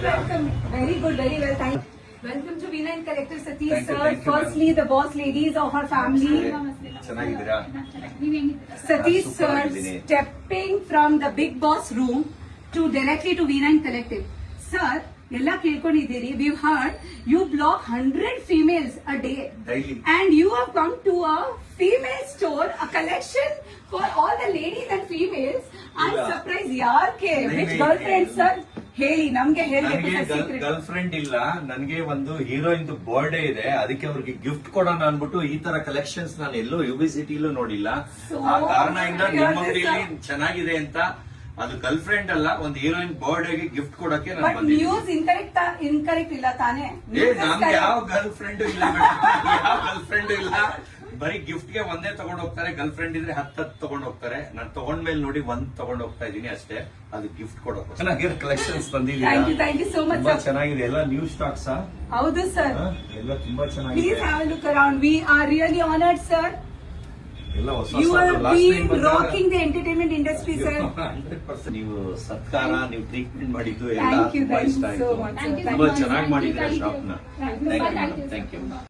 welcome. Very good, very well. Thank you. Welcome to Veena and Collective Satish Thank you, sir. thank you, Firstly, the boss ladies of our family. ಚೆನ್ನಾಗಿದ್ದೀರಾ? Satish Super sir ಆಗಿದ್ದೀನಿ. stepping from the big boss room to directly to Veena and Collective. Sir, ಎಲ್ಲ ಕೇಳ್ಕೊಂಡಿದ್ದೀರಿ. We've heard you block 100 females a day. Daily. And you have come to a female store, a collection for all the ladies and females. I'm ಇಲ್ಲ. surprised ಯಾರ್ಕೆ? Which ಇಲ್ಲ. girlfriend sir? ಹೇಳಿ ನಮ್ಗೆ ಹೇಳ್ಬೇಕು ನನಗೆ sir secret. Girl friend ಇಲ್ಲ. ನನಗೆ ಒಂದು heroine birthday ಇದೆ, ಅದಕ್ಕೆ ಅವ್ರಿಗೆ ಗಿಫ್ಟ್ ಕೊಡೋಣ ಅನ್ಬಿಟ್ಟು ಈ ತರ ಕಲೆಕ್ಷನ್ಸ್ ನಾನು ಎಲ್ಲೂ ಯುಬಿಸಿಟಿಲೂ ನೋಡಿಲ್ಲ. ಆ ಕಾರಣದಿಂದ ನಿಮ್ಮ ಅಂಗಡಿಯಲ್ಲಿ ಚೆನ್ನಾಗಿದೆ ಅಂತ. ಅದು ಗರ್ಲ್ ಫ್ರೆಂಡ್ ಅಲ್ಲ, ಒಂದು ಹೀರೋಯಿನ್ ಬರ್ಡೇಗೆ ಗಿಫ್ಟ್ ಕೊಡಕ್ಕೆ ನಾನು ಬಟ್ ಬಂದಿದ್ದೀನಿ. ನ್ಯೂಸ್ ಇನ್ಕರೆಕ್ಟ್ ಇಲ್ಲ ತಾನೇ? ನಮ್ಗೆ ಯಾವ ಗರ್ಲ್ ಫ್ರೆಂಡ್ ಇಲ್ಲ ಯಾವ ಗರ್ಲ್ ಫ್ರೆಂಡ್ ಇಲ್ಲ. ಬರೀ ಗಿಫ್ಟ್ ಗೆ ಒಂದೇ ತಗೊಂಡ್ ಹೋಗ್ತಾರೆ. ಗರ್ಲ್ ಫ್ರೆಂಡ್ ಇದ್ರೆ 10 ತಗೊಂಡ್ ಹೋಗ್ತಾರೆ. ನಾನು ತಗೊಂಡ್ಮೇಲೆ ನೋಡಿ ಒಂದ್ ತಗೊಂಡ್ ಹೋಗ್ತಾ ಇದೀನಿ ಅಷ್ಟೇ. ಅದು ಗಿಫ್ಟ್ ಕೊಡೋಕೆ ಚೆನ್ನಾಗಿರೋ ಕಲೆಕ್ಷನ್ಸ್ ಬಂದಿದ್ದೀರಾ? ಥ್ಯಾಂಕ್ ಯು ಸೋ ಮಚ್ ತುಂಬಾ ಸರ್. ಚೆನ್ನಾಗಿದೆ. ಎಲ್ಲ ನ್ಯೂ ಸ್ಟಾಕ್ಸ್ ಹೌದು ಸರ್. ಎಲ್ಲ ತುಂಬಾ Please ಚೆನ್ನಾಗಿದೆ. have a look around. We are really honored, sir. ಎಲ್ಲ ಹೊಸ You ಹೊಸ have last time been ಬಂದಾಗ rocking the entertainment industry, sir. 100% ನೀವು ಸತ್ಕಾರ, ನೀವು ಟ್ರೀಟ್ಮೆಂಟ್ ಮಾಡಿದ್ದು ಎಲ್ಲ Thank you ತುಂಬಾ ಇಷ್ಟ so ಆಯ್ತು. much, sir. ತುಂಬಾ ಚೆನ್ನಾಗಿ ಮಾಡಿದ್ರೆ ಶಾಪ್ ನ. Thank you. Thank you.